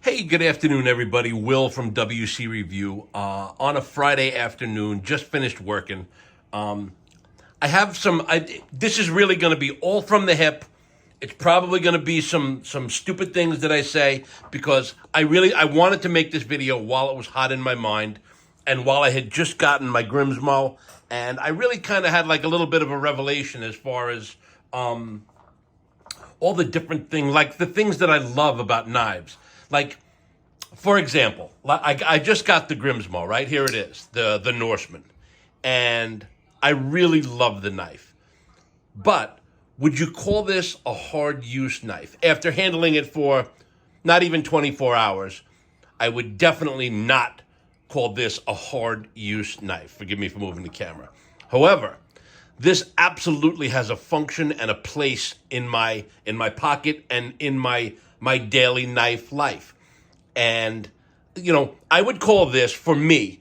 Hey, good afternoon, everybody. Will from WC Review. On a Friday afternoon, just finished working. I have some. This is really going to be all from the hip. It's probably going to be some stupid things that I say because I wanted to make this video while it was hot in my mind, and while I had just gotten my Grimsmo, and I really kind of had like a little bit of a revelation as far as all the different things, like the things that I love about knives. Like, for example, I just got the Grimsmo, right? Here it is, the Norseman. And I really love the knife. But would you call this a hard use knife? After handling it for not even 24 hours, I would definitely not call this a hard use knife. Forgive me for moving the camera. However, this absolutely has a function and a place in my pocket and in my daily knife life. And, I would call this, for me,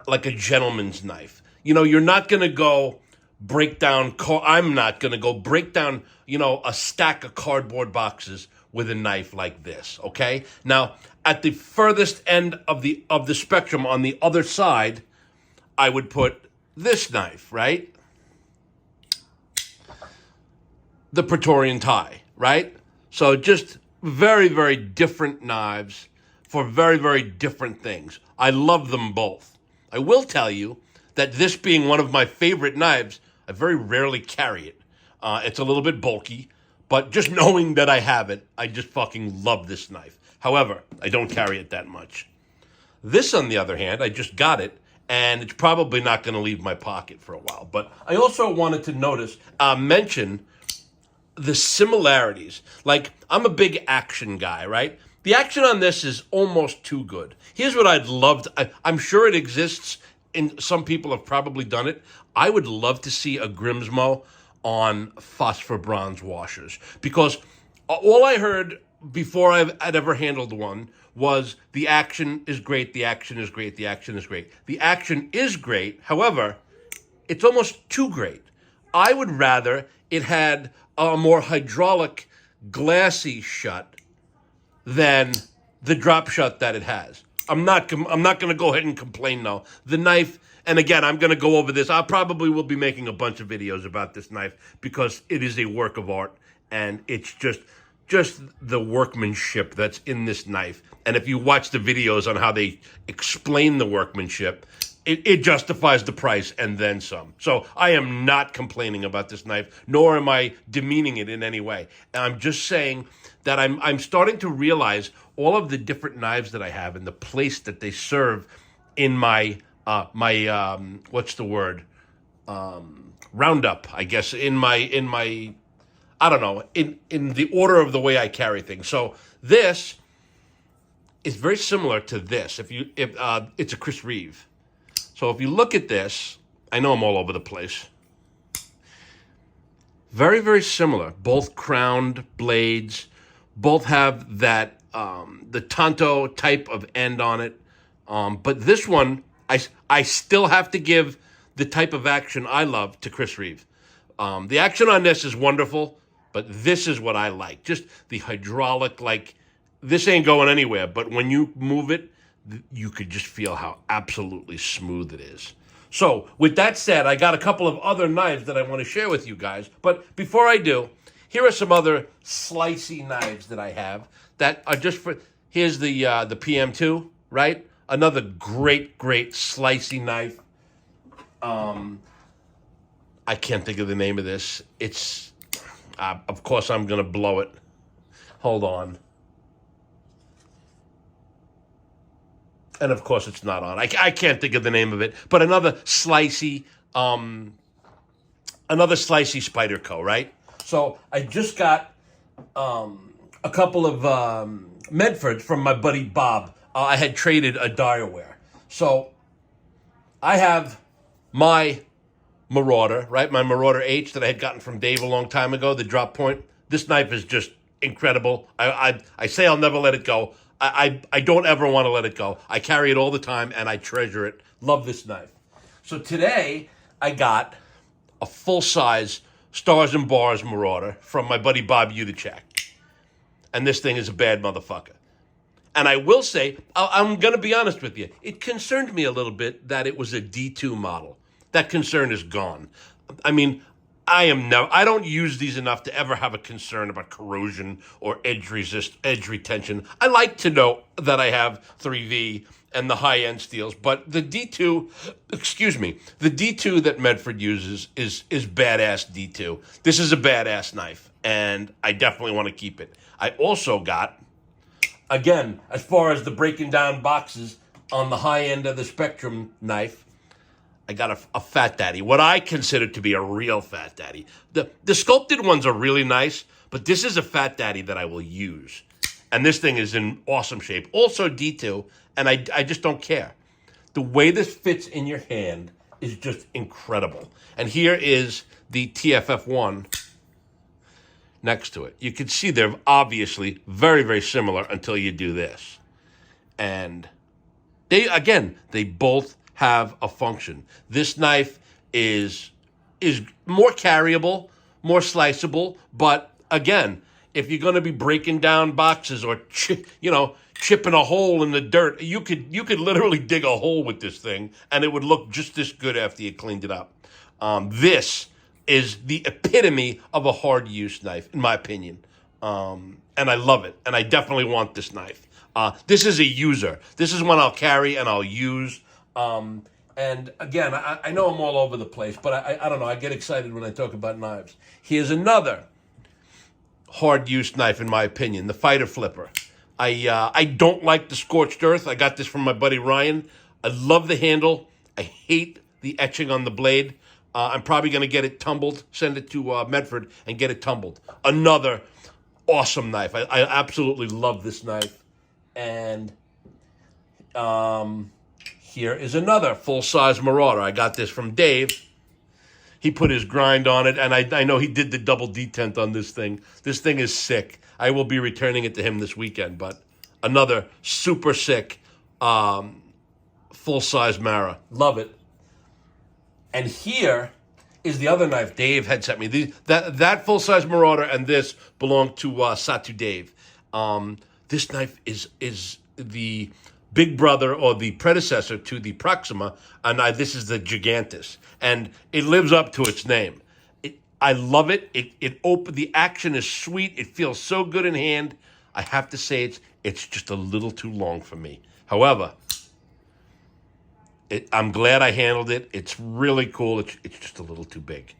like a gentleman's knife. You're not going to go break down, I'm not going to go break down, a stack of cardboard boxes with a knife like this, okay? Now, at the furthest end of the spectrum, on the other side, I would put this knife, right? The Praetorian tie, right? So just very, very different knives for very, very different things. I love them both. I will tell you that this being one of my favorite knives, I very rarely carry it. It's a little bit bulky, but just knowing that I have it, I just fucking love this knife. However, I don't carry it that much. This, on the other hand, I just got it, and it's probably not going to leave my pocket for a while. But I also wanted to mention the similarities. Like, I'm a big action guy, right? The action on this is almost too good. Here's what I'd love to, I'm sure it exists, and some people have probably done it. I would love to see a Grimsmo on phosphor bronze washers, because all I heard before I'd ever handled one was the action is great, the action is great, the action is great. The action is great, however, it's almost too great. I would rather it had a more hydraulic, glassy shut than the drop shut that it has. I'm not going to go ahead and complain now. The knife, and again, I'm going to go over this. I probably will be making a bunch of videos about this knife because it is a work of art, and it's just the workmanship that's in this knife. And if you watch the videos on how they explain the workmanship, it justifies the price and then some. So I am not complaining about this knife, nor am I demeaning it in any way. And I'm just saying that I'm starting to realize all of the different knives that I have and the place that they serve in my what's the word? Roundup, I guess, in my I don't know, in the order of the way I carry things. So this is very similar to this. If it's a Chris Reeve. So if you look at this, I know I'm all over the place. Very, very similar. Both crowned blades. Both have that, the tanto type of end on it. But this one, I still have to give the type of action I love to Chris Reeve. The action on this is wonderful, but this is what I like. Just the hydraulic, like, this ain't going anywhere, but when you move it, you could just feel how absolutely smooth it is. So, with that said, I got a couple of other knives that I want to share with you guys. But before I do, here are some other slicey knives that I have that are just for, here's the PM2, right? Another great slicey knife. I can't think of the name of this. It's, of course I'm going to blow it. Hold on. And of course it's not on. I can't think of the name of it. But another slicey Spyderco, right? So I just got a couple of Medfords from my buddy Bob. I had traded a Direware. So I have my Marauder, right? My Marauder H that I had gotten from Dave a long time ago, the drop point. This knife is just incredible. I say I'll never let it go. I don't ever want to let it go. I carry it all the time, and I treasure it. Love this knife. So today, I got a full-size Stars and Bars Marauder from my buddy Bob Udacek. And this thing is a bad motherfucker. And I will say, I'm going to be honest with you, it concerned me a little bit that it was a D2 model. That concern is gone. I mean, I don't use these enough to ever have a concern about corrosion or edge retention. I like to know that I have 3V and the high-end steels, but the D2, the D2 that Medford uses is badass D2. This is a badass knife, and I definitely want to keep it. I also got, again, as far as the breaking down boxes on the high end of the spectrum knife, I got a Fat Daddy, what I consider to be a real Fat Daddy. The sculpted ones are really nice, but this is a Fat Daddy that I will use. And this thing is in awesome shape. Also D2, and I just don't care. The way this fits in your hand is just incredible. And here is the TFF1 next to it. You can see they're obviously very, very similar until you do this. And they both have a function. This knife is more carryable, more sliceable, but again, if you're going to be breaking down boxes or chipping a hole in the dirt, you could literally dig a hole with this thing, and it would look just this good after you cleaned it up. This is the epitome of a hard use knife, in my opinion, and I love it, and I definitely want this knife. This is a user. This is one I'll carry and I'll use. And again, I know I'm all over the place, but I don't know. I get excited when I talk about knives. Here's another hard-use knife, in my opinion, the Fighter Flipper. I don't like the scorched earth. I got this from my buddy Ryan. I love the handle. I hate the etching on the blade. I'm probably going to get it tumbled, send it to Medford, and get it tumbled. Another awesome knife. I absolutely love this knife. And here is another full-size Marauder. I got this from Dave. He put his grind on it, and I know he did the double detent on this thing. This thing is sick. I will be returning it to him this weekend, but another super sick full-size Mara. Love it. And here is the other knife Dave had sent me. That full-size Marauder and this belong to Satu Dave. This knife is the big brother or the predecessor to the Proxima, and this is the Gigantus, and it lives up to its name. I love it. The action is sweet. It feels so good in hand. I have to say it's just a little too long for me. However, I'm glad I handled it. It's really cool. It's just a little too big.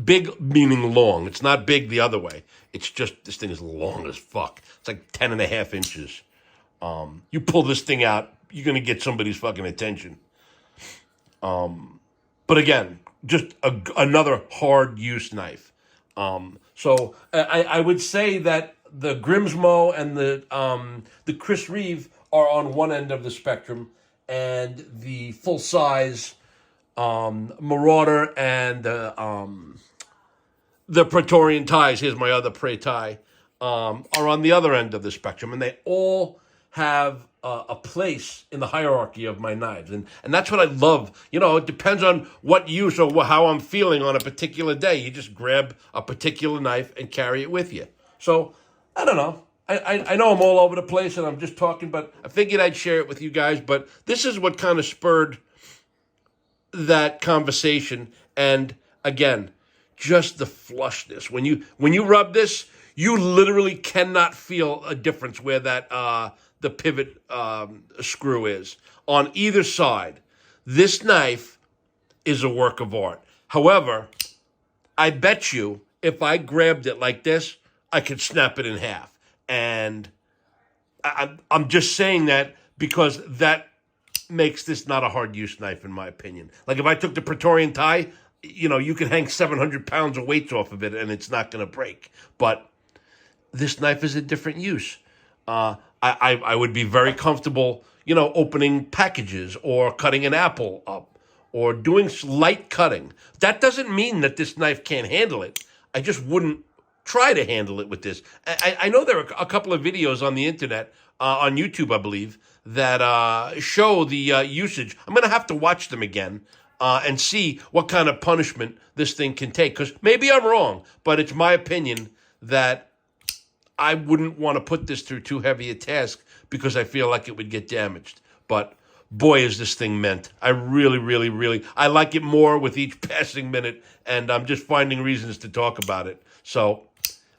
Big meaning long. It's not big the other way. It's just this thing is long as fuck. It's like 10.5 inches. You pull this thing out, you're going to get somebody's fucking attention. But again, just another hard-use knife. So I would say that the Grimsmo and the Chris Reeve are on one end of the spectrum, and the full-size Marauder and the Praetorian Ties, here's my other Prae tie, are on the other end of the spectrum, and they all have a place in the hierarchy of my knives. And that's what I love. It depends on what use or how I'm feeling on a particular day. You just grab a particular knife and carry it with you. So, I don't know. I know I'm all over the place and I'm just talking, but I figured I'd share it with you guys. But this is what kind of spurred that conversation. And again, just the flushness. When you rub this, you literally cannot feel a difference where that the pivot screw is on either side. This knife is a work of art. However, I bet you if I grabbed it like this, I could snap it in half. And I'm just saying that because that makes this not a hard use knife, in my opinion. Like if I took the Praetorian Tie, you can hang 700 pounds of weights off of it and it's not going to break. But this knife is a different use. I would be very comfortable, opening packages or cutting an apple up or doing light cutting. That doesn't mean that this knife can't handle it. I just wouldn't try to handle it with this. I know there are a couple of videos on the internet, on YouTube, I believe, that show the usage. I'm going to have to watch them again and see what kind of punishment this thing can take. Because maybe I'm wrong, but it's my opinion that I wouldn't want to put this through too heavy a task because I feel like it would get damaged. But boy, is this thing meant. I really, really, really, I like it more with each passing minute, and I'm just finding reasons to talk about it. So,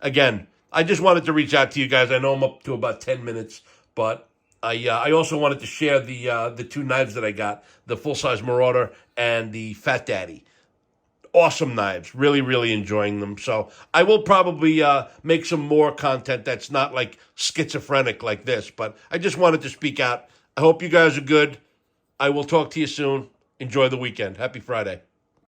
again, I just wanted to reach out to you guys. I know I'm up to about 10 minutes, but I also wanted to share the two knives that I got, the full-size Marauder and the Fat Daddy. Awesome knives. Really, really enjoying them. So I will probably make some more content that's not like schizophrenic like this, but I just wanted to speak out. I hope you guys are good. I will talk to you soon. Enjoy the weekend. Happy Friday.